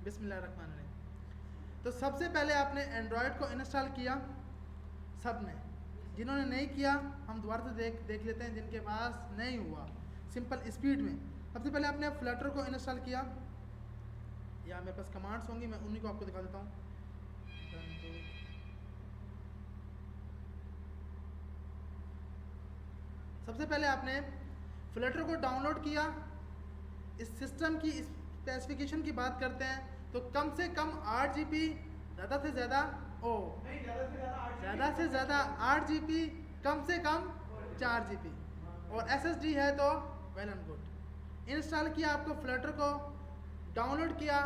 बिस्मिल्लाहिर्रहमानिर्रहीम। तो सबसे पहले आपने एंड्रॉयड को इंस्टॉल किया, सब ने। जिन्होंने नहीं किया हम दोबारा से देख लेते हैं, जिनके पास नहीं हुआ सिंपल स्पीड में। सबसे पहले आपने फ्लटर को इंस्टॉल किया, या मेरे पास कमांड्स होंगी, मैं उन्हीं को आपको दिखा देता हूँ। सबसे पहले आपने फ्लटर को डाउनलोड किया। इस सिस्टम की स्पेसिफिकेशन की बात करते हैं तो कम से कम 8 GB, ज़्यादा से ज़्यादा ज़्यादा से ज़्यादा 8 GB, कम से कम 4 GB, और SSD है तो वेल एंड गुड। इंस्टॉल किया आपको फ्लटर को, डाउनलोड किया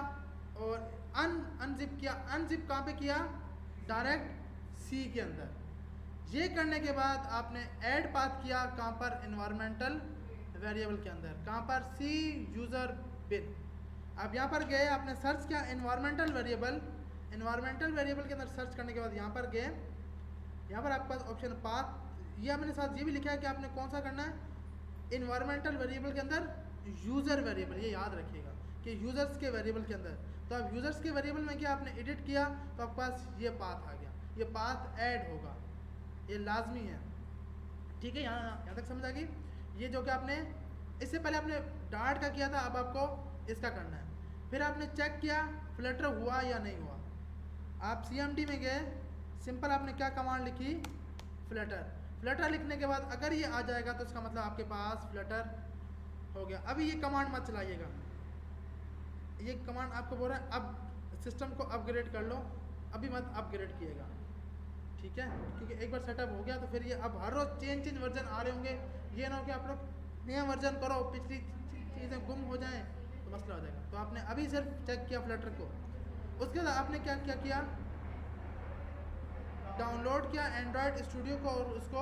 और अनजिप किया। अनजिप कहाँ पे किया? डायरेक्ट सी के अंदर। ये करने के बाद आपने ऐड पाथ किया, कहाँ पर? इन्वायरमेंटल वेरिएबल के अंदर। कहाँ पर? सी यूज़र बिन। अब यहाँ पर गए, आपने सर्च किया इन्वायरमेंटल वेरिएबल। इन्वायरमेंटल वेरिएबल के अंदर सर्च करने के बाद यहाँ पर गए, यहाँ पर आपके पास ऑप्शन पाथ, ये मैंने साथ ये भी लिखा है कि आपने कौन सा करना है, इन्वायरमेंटल वेरिएबल के अंदर यूज़र वेरिएबल। ये याद रखिएगा कि यूज़र्स के वेरिएबल के अंदर। तो अब यूज़र्स के वेरिएबल में क्या आपने एडिट किया तो आपके पास ये पाथ आ गया, ये पाथ ऐड होगा, ये लाजमी है। ठीक है, यहाँ तक समझ आ गई। ये जो कि आपने इससे पहले आपने डार्ट का किया था, अब आपको इसका करना है। फिर आपने चेक किया फ्लटर हुआ या नहीं हुआ। आप CMD में गए, सिंपल आपने क्या कमांड लिखी? फ्लटर। फ्लटर लिखने के बाद अगर ये आ जाएगा तो इसका मतलब आपके पास फ्लटर हो गया। अभी ये कमांड मत चलाइएगा, ये कमांड आपको बोल रहा है अब सिस्टम को अपग्रेड कर लो, अभी मत अपग्रेड किएगा, ठीक है? क्योंकि एक बार सेटअप हो गया तो फिर ये अब हर रोज़ चेंज वर्जन आ रहे होंगे। ये ना हो कि आप लोग नया वर्जन करो, पिछली चीज़ें गुम हो जाएं तो मसला हो जाएगा। तो आपने अभी सिर्फ चेक किया फ्लटर को, उसके बाद आपने क्या क्या किया? डाउनलोड किया एंड्रॉयड स्टूडियो को और उसको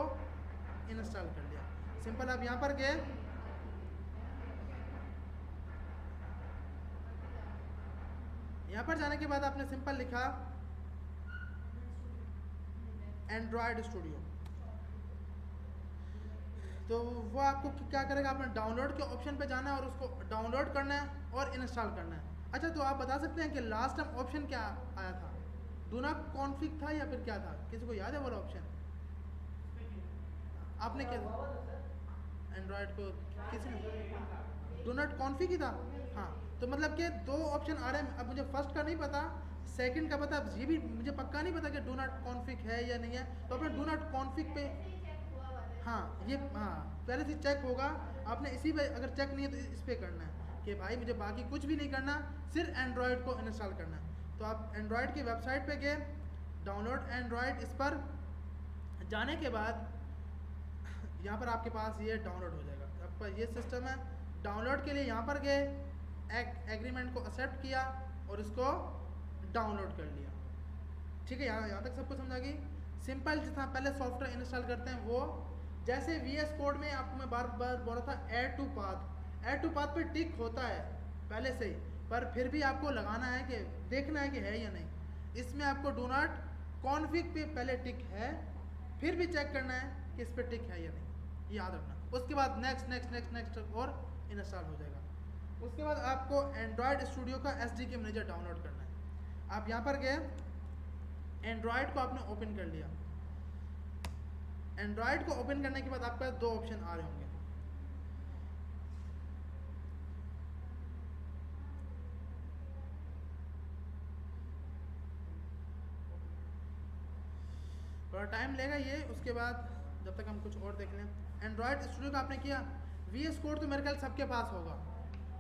इंस्टॉल कर लिया। सिंपल आप यहाँ पर गए, यहाँ पर जाने के बाद आपने सिंपल लिखा एंड्रॉयड स्टूडियो। तो वो आपको क्या करेगा? आपने डाउनलोड के ऑप्शन पे जाना है और उसको डाउनलोड करना है और इंस्टॉल करना है। अच्छा, तो आप बता सकते हैं कि लास्ट टाइम ऑप्शन क्या आया था? डू नॉट कॉन्फिग था या फिर क्या था? किसी को याद है वो ऑप्शन? आपने क्या एंड्रॉयड को किसी ने डू नॉट कॉन्फिग ही था? हाँ, तो मतलब कि दो ऑप्शन आ रहे हैं। अब मुझे फर्स्ट का नहीं पता, सेकंड का पता, ये भी मुझे पक्का नहीं पता कि डू नॉट कॉन्फिग है या नहीं है। तो अपने डू नॉट कॉन्फिग पे, हाँ ये, हाँ पहले से चेक होगा। आपने इसी पे अगर चेक नहीं है तो इस पे करना है कि भाई मुझे बाकी कुछ भी नहीं करना, सिर्फ एंड्रॉयड को इंस्टॉल करना है। तो आप एंड्रॉयड की वेबसाइट पे गए, डाउनलोड एंड्रॉयड, इस पर जाने के बाद यहाँ पर आपके पास ये डाउनलोड हो जाएगा। आपका ये सिस्टम है। डाउनलोड के लिए यहाँ पर गए, एग्रीमेंट को एक्सेप्ट किया और इसको डाउनलोड कर लिया। ठीक है, यहाँ तक सबको समझ आ गई। सिंपल जितना पहले सॉफ्टवेयर इंस्टॉल करते हैं वो, जैसे VS कोड में आपको मैं बार बार बोल रहा था add to path. Add to path पे टिक होता है पहले से ही, पर फिर भी आपको लगाना है कि देखना है कि है या नहीं। इसमें आपको डू नॉट कॉन्फिग पे पहले टिक है, फिर भी चेक करना है कि इस पर टिक है या नहीं, याद रखना। उसके बाद नेक्स्ट नेक्स्ट नेक्स्ट नेक्स्ट और इंस्टॉल हो जाएगा। उसके बाद आपको एंड्रॉयड स्टूडियो का SDK मैनेजर डाउनलोड करना है। आप यहाँ पर गए, एंड्रॉयड को आपने ओपन कर लिया। एंड्रॉयड को ओपन करने के बाद आपके पास दो ऑप्शन आ रहे होंगे। थोड़ा टाइम लेगा ये, उसके बाद जब तक हम कुछ और देख लें। एंड्रॉयड स्टूडियो का आपने किया, VS कोड तो मेरे ख्याल सबके पास होगा,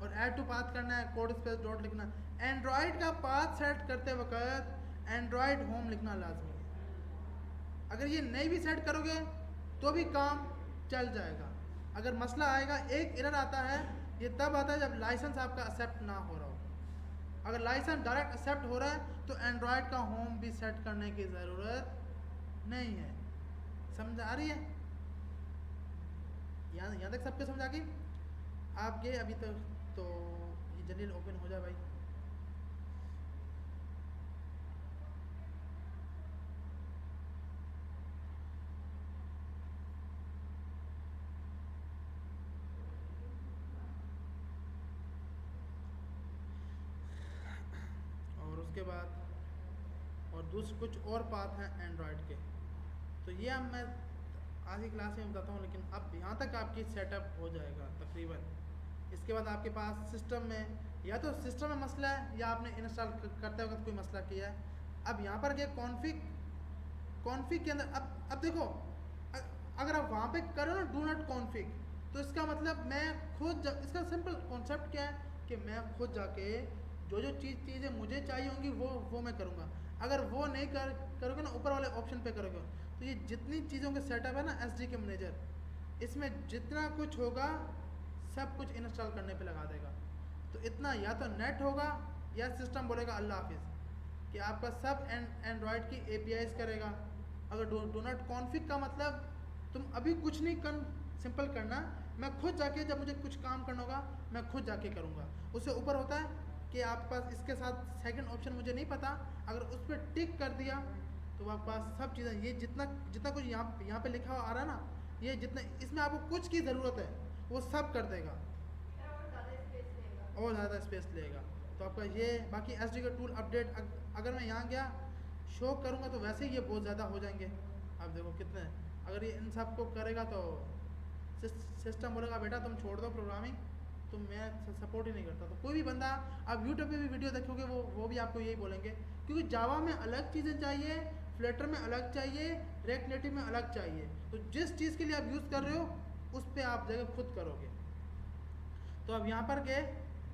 और ऐड टू पाथ करना है, कोड स्पेस डॉट लिखना। एंड्रॉयड का पाथ सेट करते वक्त एंड्रॉयड होम लिखना लाजमी है। अगर ये नहीं भी सेट करोगे तो भी काम चल जाएगा। अगर मसला आएगा, एक एरर आता है, ये तब आता है जब लाइसेंस आपका एक्सेप्ट ना हो रहा हो। अगर लाइसेंस डायरेक्ट एक्सेप्ट हो रहा है तो एंड्रॉयड का होम भी सेट करने की ज़रूरत नहीं है। समझ आ रही है? यहाँ तक सबको समझ आ गई? आप ये अभी तक तो ये जनरल ओपन हो जाए भाई। उसके बाद और दूसरे कुछ और पाथ हैं एंड्रॉयड के। तो ये अब मैं आज की क्लास में बताता हूँ, लेकिन अब यहाँ तक आपकी सेटअप हो जाएगा तकरीबन। इसके बाद आपके पास सिस्टम में या तो सिस्टम में मसला है या आपने इंस्टॉल करते वक्त कोई मसला किया है। अब यहाँ पर क्या कॉन्फ़िग के अंदर अब देखो, अगर आप वहाँ पे करो ना डू नॉट कॉन्फ़िग, तो इसका मतलब मैं खुद इसका सिंपल कॉन्सेप्ट क्या है कि मैं खुद जाके जो जो चीज़ें मुझे चाहिए होंगी वो मैं करूँगा। अगर वो नहीं करोगे ना, ऊपर वाले ऑप्शन पे करोगे, तो ये जितनी चीज़ों के सेटअप है ना SDK मैनेजर, इसमें जितना कुछ होगा सब कुछ इंस्टॉल करने पे लगा देगा। तो इतना या तो नेट होगा या सिस्टम बोलेगा अल्लाह हाफिज़ कि आपका सब एंड्रॉयड की APIs करेगा। अगर डू नॉट कॉन्फ़िग का मतलब तुम अभी कुछ नहीं सिंपल करना, मैं खुद जाके जब मुझे कुछ काम करना होगा मैं खुद जाके करूँगा। उससे ऊपर होता है कि आपके पास इसके साथ सेकंड ऑप्शन मुझे नहीं पता, अगर उस पर टिक कर दिया तो आपके पास सब चीज़ें, ये जितना कुछ यहाँ पे लिखा हुआ आ रहा है ना, ये जितना इसमें आपको कुछ की ज़रूरत है वो सब कर देगा और ज़्यादा स्पेस लेगा। तो आपका ये बाकी SDK टूल अपडेट अगर मैं यहाँ गया शो करूँगा तो वैसे ही ये बहुत ज़्यादा हो जाएंगे। अब देखो कितने, अगर ये इन सब को करेगा तो सिस्टम बोलेगा बेटा तुम छोड़ दो प्रोग्रामिंग, तो मैं सपोर्ट ही नहीं करता। तो कोई भी बंदा आप यूट्यूब पे भी वीडियो देखोगे वो भी आपको यही बोलेंगे, क्योंकि जावा में अलग चीज़ें चाहिए, फ्लटर में अलग चाहिए, रिएक्ट नेटिव में अलग चाहिए। तो जिस चीज़ के लिए आप यूज़ कर रहे हो उस पर आप जगह खुद करोगे। तो अब यहाँ पर गए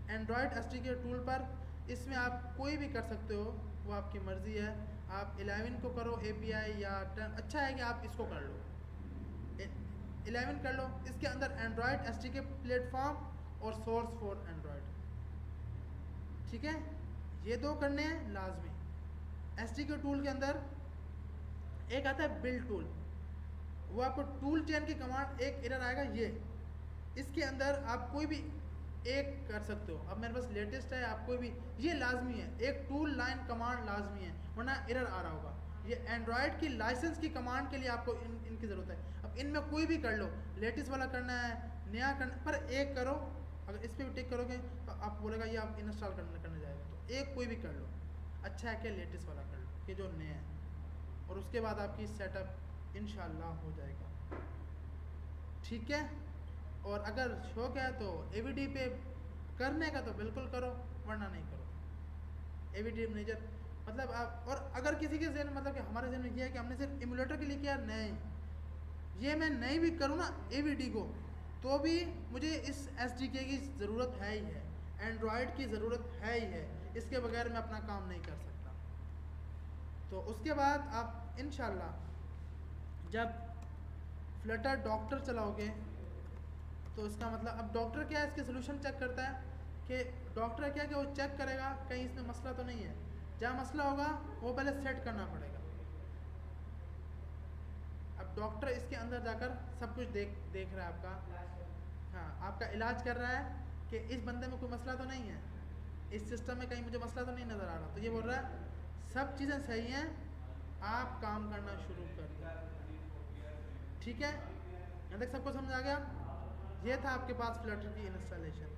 एंड्रॉयड SDK टूल पर, इसमें आप कोई भी कर सकते हो, वो आपकी मर्ज़ी है। आप 11 को करो API या 10, अच्छा है कि आप इसको कर लो, 11 कर लो। इसके अंदर एंड्रॉयड SDK प्लेटफॉर्म और सोर्स फॉर एंड्रॉयड, ठीक है, ये दो करने हैं लाजमी। SDK टूल के अंदर एक आता है बिल्ड टूल, वो आपको टूल चेन की कमांड एक एरर आएगा, ये इसके अंदर आप कोई भी एक कर सकते हो। अब मेरे पास लेटेस्ट है, आप कोई भी, ये लाजमी है, एक टूल लाइन कमांड लाजमी है, वरना एरर आ रहा होगा। ये एंड्रॉयड की लाइसेंस की कमांड के लिए आपको इनकी ज़रूरत है। अब इनमें कोई भी कर लो, लेटेस्ट वाला करना है, नया करना, पर एक करो। अगर इस पर भी टिक करोगे तो आप बोलेगा ये आप इंस्टॉल करने जाएगा, तो एक कोई भी कर लो। अच्छा है कि लेटेस्ट वाला कर लो, कि जो नया है, और उसके बाद आपकी सेटअप इंशाल्लाह हो जाएगा, ठीक है। और अगर शौक है तो AVD पे करने का तो बिल्कुल करो, वरना नहीं करो। AVD मैनेजर मतलब आप, और अगर किसी के ज़हन मतलब कि हमारे ज़हन में किया है कि हमने सिर्फ इमुलेटर के लिए किया, नहीं, ये मैं नहीं भी करूँ ना AVD को, तो भी मुझे इस SDK की ज़रूरत है ही है, एंड्रॉयड की ज़रूरत है ही है, इसके बगैर मैं अपना काम नहीं कर सकता। तो उसके बाद आप इंशाल्लाह जब फ्लटर डॉक्टर चलाओगे, तो इसका मतलब अब डॉक्टर क्या है, इसके सोल्यूशन चेक करता है कि डॉक्टर क्या है कि वो चेक करेगा कहीं इसमें मसला तो नहीं है। जहाँ मसला होगा वो पहले सेट करना पड़ेगा। अब डॉक्टर इसके अंदर जाकर सब कुछ देख रहा है आपका, हाँ, आपका इलाज कर रहा है कि इस बंदे में कोई मसला तो नहीं है, इस सिस्टम में कहीं मुझे मसला तो नहीं नज़र आ रहा। तो ये बोल रहा है सब चीज़ें सही हैं, आप काम करना शुरू कर दो, ठीक है। यहाँ तक सबको समझ आ गया। ये था आपके पास फ्लटर की इंस्टॉलेशन।